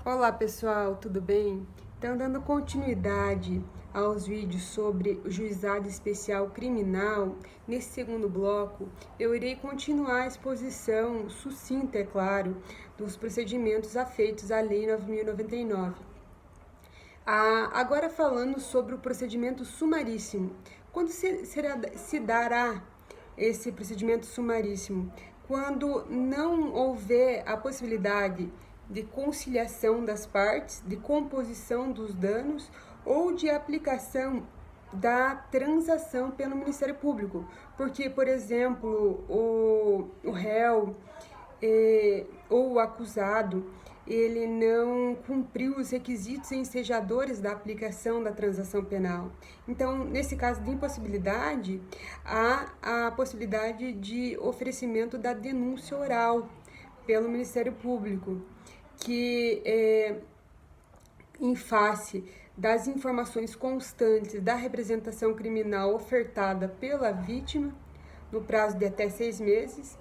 Olá pessoal, tudo bem? Então, dando continuidade aos vídeos sobre o Juizado Especial Criminal, nesse segundo bloco eu irei continuar a exposição sucinta, é claro, dos procedimentos afeitos à Lei 9.099. Agora falando sobre o procedimento sumaríssimo. Quando se dará esse procedimento sumaríssimo? Quando não houver a possibilidade de conciliação das partes, de composição dos danos ou de aplicação da transação pelo Ministério Público. Porque, por exemplo, o réu ou o acusado, ele não cumpriu os requisitos ensejadores da aplicação da transação penal. Então, nesse caso de impossibilidade, há a possibilidade de oferecimento da denúncia oral pelo Ministério Público, que em face das informações constantes da representação criminal ofertada pela vítima, no prazo de até 6 meses,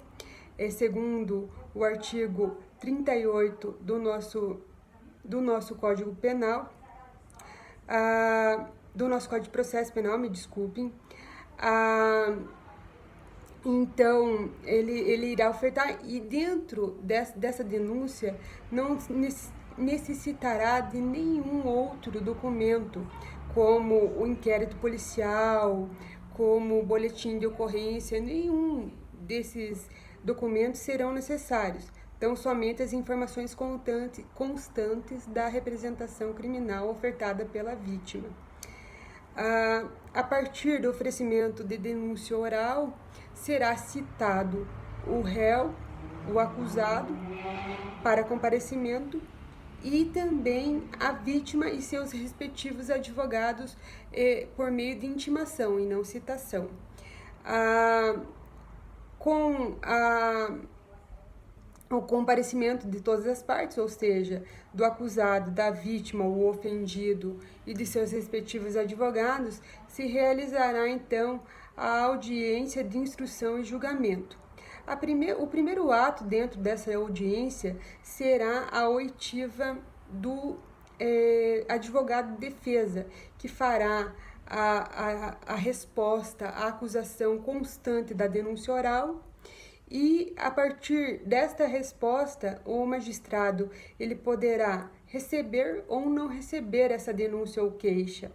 segundo o artigo 38 do nosso Código Penal, do nosso Código de Processo Penal, me desculpem. Então, ele irá ofertar, e dentro dessa denúncia não necessitará de nenhum outro documento, como o inquérito policial, como o boletim de ocorrência. Nenhum desses documentos serão necessários. Então, somente as informações constantes da representação criminal ofertada pela vítima. A partir do oferecimento de denúncia oral, será citado o réu, o acusado, para comparecimento, e também a vítima e seus respectivos advogados por meio de intimação e não citação. Com o comparecimento de todas as partes, ou seja, do acusado, da vítima, o ofendido e de seus respectivos advogados, se realizará então a audiência de instrução e julgamento. O primeiro ato dentro dessa audiência será a oitiva do advogado de defesa, que fará a resposta à acusação constante da denúncia oral. E a partir desta resposta, o magistrado ele poderá receber ou não receber essa denúncia ou queixa.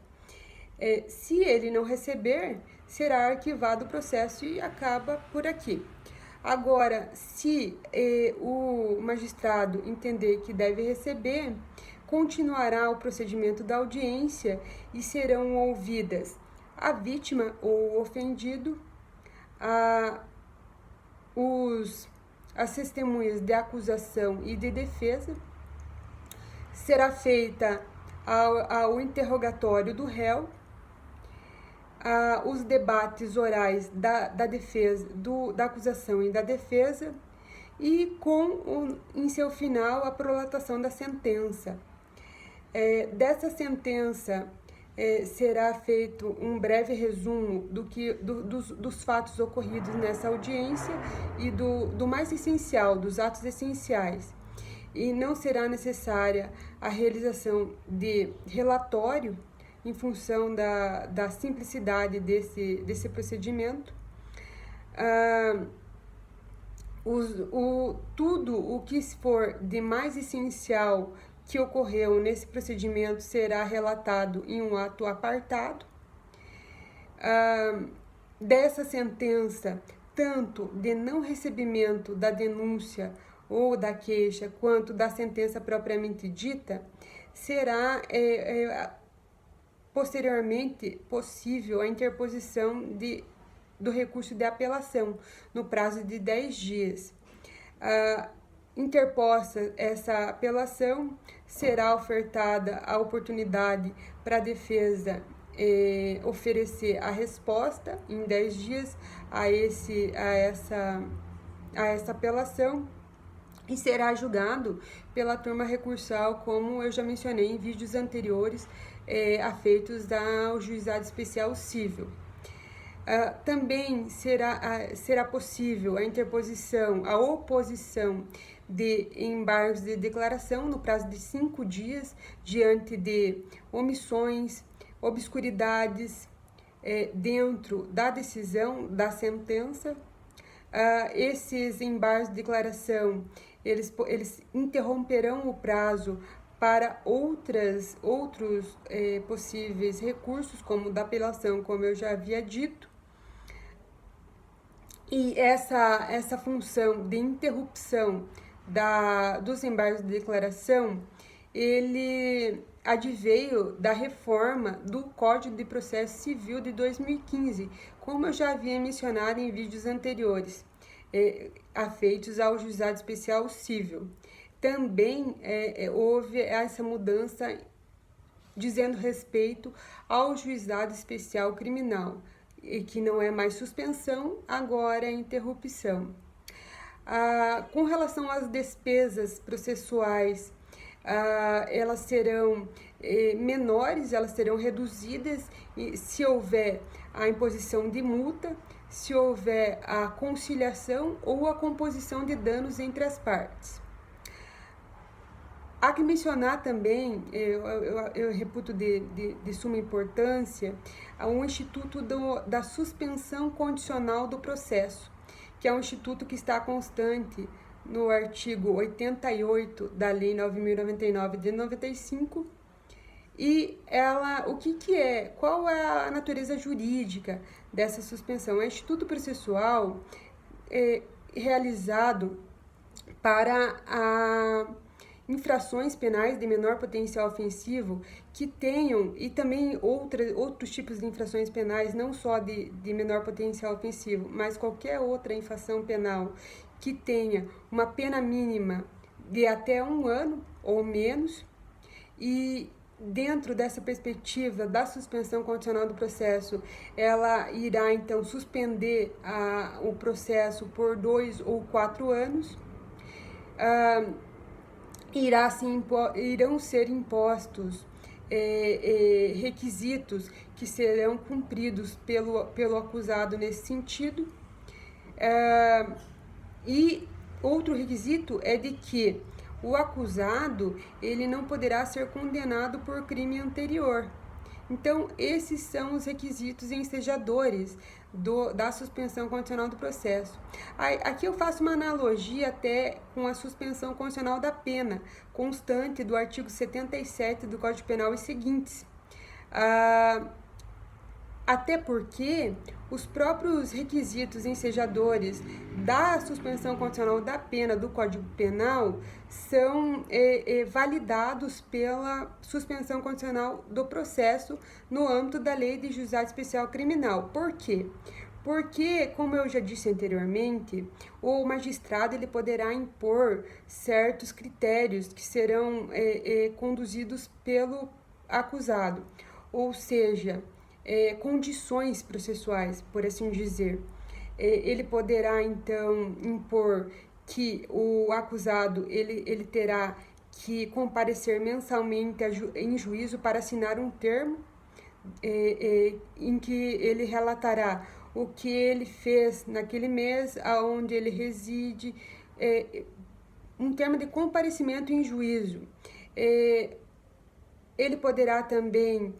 Se ele não receber, será arquivado o processo e acaba por aqui. Agora, se o magistrado entender que deve receber, continuará o procedimento da audiência e serão ouvidas a vítima ou o ofendido, as testemunhas de acusação e de defesa. Será feita o interrogatório do réu, os debates orais da defesa, da acusação e da defesa, e em seu final a prolatação da sentença. Dessa sentença será feito um breve resumo dos fatos ocorridos nessa audiência e do mais essencial, dos atos essenciais. E não será necessária a realização de relatório em função da simplicidade desse procedimento. Tudo o que for de mais essencial que ocorreu nesse procedimento será relatado em um ato apartado. Dessa sentença, tanto de não recebimento da denúncia ou da queixa, quanto da sentença propriamente dita, será posteriormente possível a interposição do recurso de apelação no prazo de 10 dias. Interposta essa apelação, será ofertada a oportunidade para a defesa oferecer a resposta em 10 dias a essa apelação, e será julgado pela turma recursal, como eu já mencionei em vídeos anteriores, afeitos ao Juizado Especial Cível. Também será possível a interposição, a oposição de embargos de declaração no prazo de 5 dias, diante de omissões, obscuridades dentro da decisão, da sentença. Esses embargos de declaração, eles interromperão o prazo para outros possíveis recursos, como da apelação, como eu já havia dito. E essa função de interrupção dos embargos de declaração, ele adveio da reforma do Código de Processo Civil de 2015, como eu já havia mencionado em vídeos anteriores, afeitos ao Juizado Especial Cível. Também houve essa mudança dizendo respeito ao Juizado Especial Criminal, e que não é mais suspensão, agora é interrupção. Com relação às despesas processuais, elas serão menores, elas serão reduzidas se houver a imposição de multa, se houver a conciliação ou a composição de danos entre as partes. Há que mencionar também, eu reputo de suma importância, o Instituto da Suspensão Condicional do Processo, que é um instituto que está constante no artigo 88 da Lei 9.099 de 95, e qual é a natureza jurídica dessa suspensão? É um instituto processual realizado para infrações penais de menor potencial ofensivo que tenham, e também outros tipos de infrações penais, não só de menor potencial ofensivo, mas qualquer outra infração penal que tenha uma pena mínima de até 1 ano ou menos. E dentro dessa perspectiva da suspensão condicional do processo, ela irá então suspender o processo por 2 ou 4 anos. Irão ser impostos requisitos que serão cumpridos pelo acusado nesse sentido. E outro requisito é de que o acusado ele não poderá ser condenado por crime anterior. Então, esses são os requisitos ensejadores da suspensão condicional do processo. Aqui eu faço uma analogia até com a suspensão condicional da pena, constante do artigo 77 do Código Penal e seguintes. Até porque os próprios requisitos ensejadores da suspensão condicional da pena do Código Penal são validados pela suspensão condicional do processo no âmbito da Lei de Juizado Especial Criminal. Por quê? Porque, como eu já disse anteriormente, o magistrado ele poderá impor certos critérios que serão conduzidos pelo acusado, ou seja, condições processuais, por assim dizer. Ele poderá, então, impor que o acusado ele terá que comparecer mensalmente em juízo para assinar um termo em que ele relatará o que ele fez naquele mês, aonde ele reside, um termo de comparecimento em juízo. Ele poderá também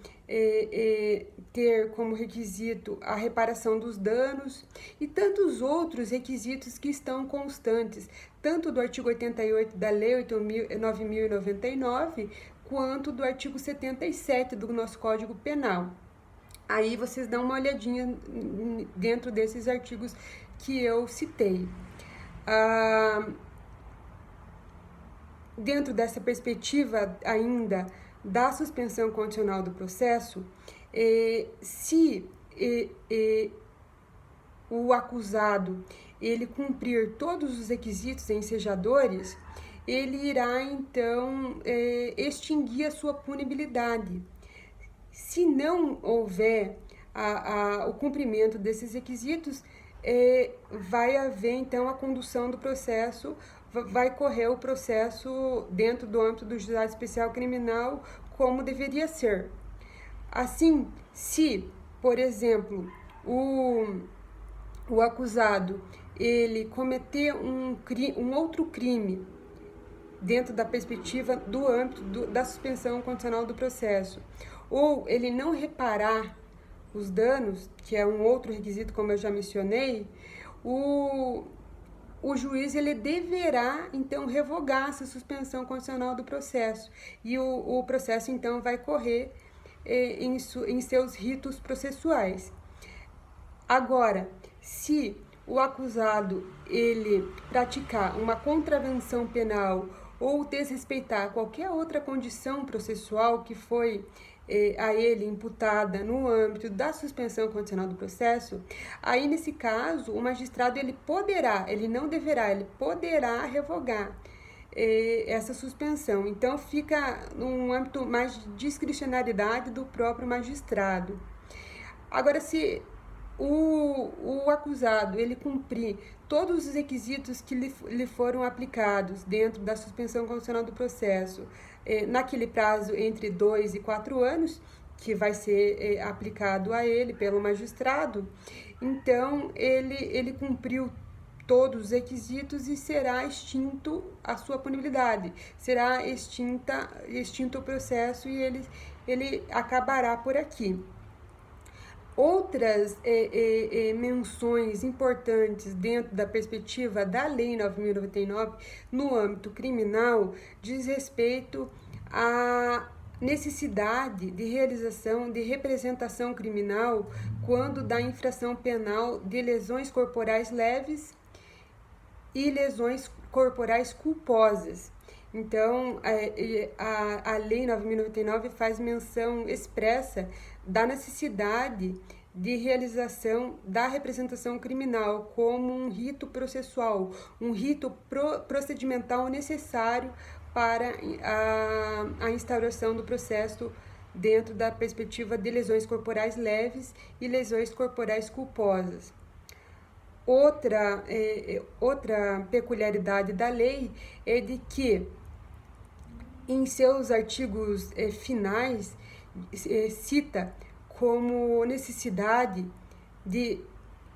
ter como requisito a reparação dos danos e tantos outros requisitos que estão constantes, tanto do artigo 88 da Lei 9.099, quanto do artigo 77 do nosso Código Penal. Aí vocês dão uma olhadinha dentro desses artigos que eu citei. Dentro dessa perspectiva ainda da suspensão condicional do processo, se o acusado ele cumprir todos os requisitos ensejadores, ele irá então extinguir a sua punibilidade. Se não houver o cumprimento desses requisitos, vai haver então a condução do processo, vai correr o processo dentro do âmbito do Juizado Especial Criminal como deveria ser. Assim, se, por exemplo, o acusado ele cometer um outro crime dentro da perspectiva do âmbito da suspensão condicional do processo, ou ele não reparar os danos, que é um outro requisito, como eu já mencionei, o juiz ele deverá, então, revogar essa suspensão condicional do processo, e o processo, então, vai correr em seus ritos processuais. Agora, se o acusado ele praticar uma contravenção penal ou desrespeitar qualquer outra condição processual que foi a ele imputada no âmbito da suspensão condicional do processo, aí nesse caso o magistrado ele não deverá, ele poderá revogar essa suspensão. Então fica num âmbito mais de discricionariedade do próprio magistrado. Agora, se o acusado ele cumprir todos os requisitos que lhe foram aplicados dentro da suspensão condicional do processo, naquele prazo entre 2 e 4 anos, que vai ser aplicado a ele pelo magistrado, então ele cumpriu todos os requisitos e será extinto a sua punibilidade, será extinto o processo e ele acabará por aqui. Outras menções importantes dentro da perspectiva da Lei 9.099 no âmbito criminal diz respeito à necessidade de realização de representação criminal quando da infração penal de lesões corporais leves e lesões corporais culposas. Então, a Lei 9.099 faz menção expressa da necessidade de realização da representação criminal como um rito processual, um rito procedimental necessário para a instauração do processo dentro da perspectiva de lesões corporais leves e lesões corporais culposas. Outra peculiaridade da lei é de que, em seus artigos finais, cita como necessidade de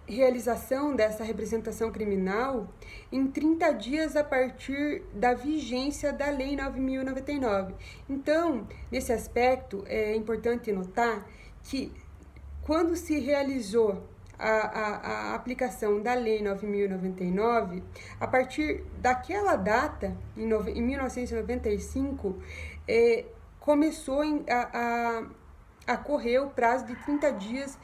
realização dessa representação criminal em 30 dias a partir da vigência da Lei 9.099. Então, nesse aspecto, é importante notar que, quando se realizou a aplicação da Lei 9.099, a partir daquela data, em 1995, começou a correr o prazo de 30 dias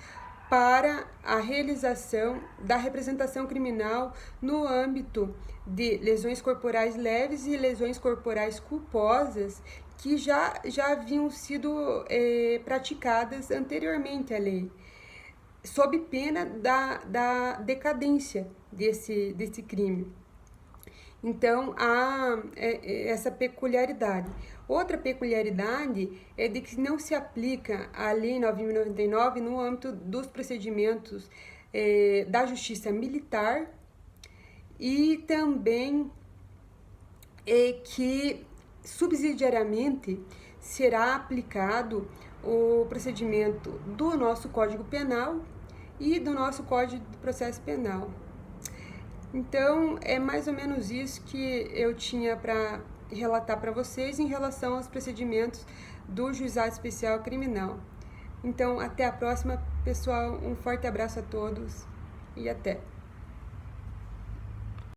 para a realização da representação criminal no âmbito de lesões corporais leves e lesões corporais culposas que já haviam sido praticadas anteriormente à lei, sob pena da decadência desse crime. Então, há essa peculiaridade. Outra peculiaridade é de que não se aplica a Lei 9.099 no âmbito dos procedimentos da Justiça Militar e também que subsidiariamente será aplicado o procedimento do nosso Código Penal e do nosso Código de Processo Penal. Então, é mais ou menos isso que eu tinha para relatar para vocês em relação aos procedimentos do Juizado Especial Criminal. Então, até a próxima, pessoal. Um forte abraço a todos e até!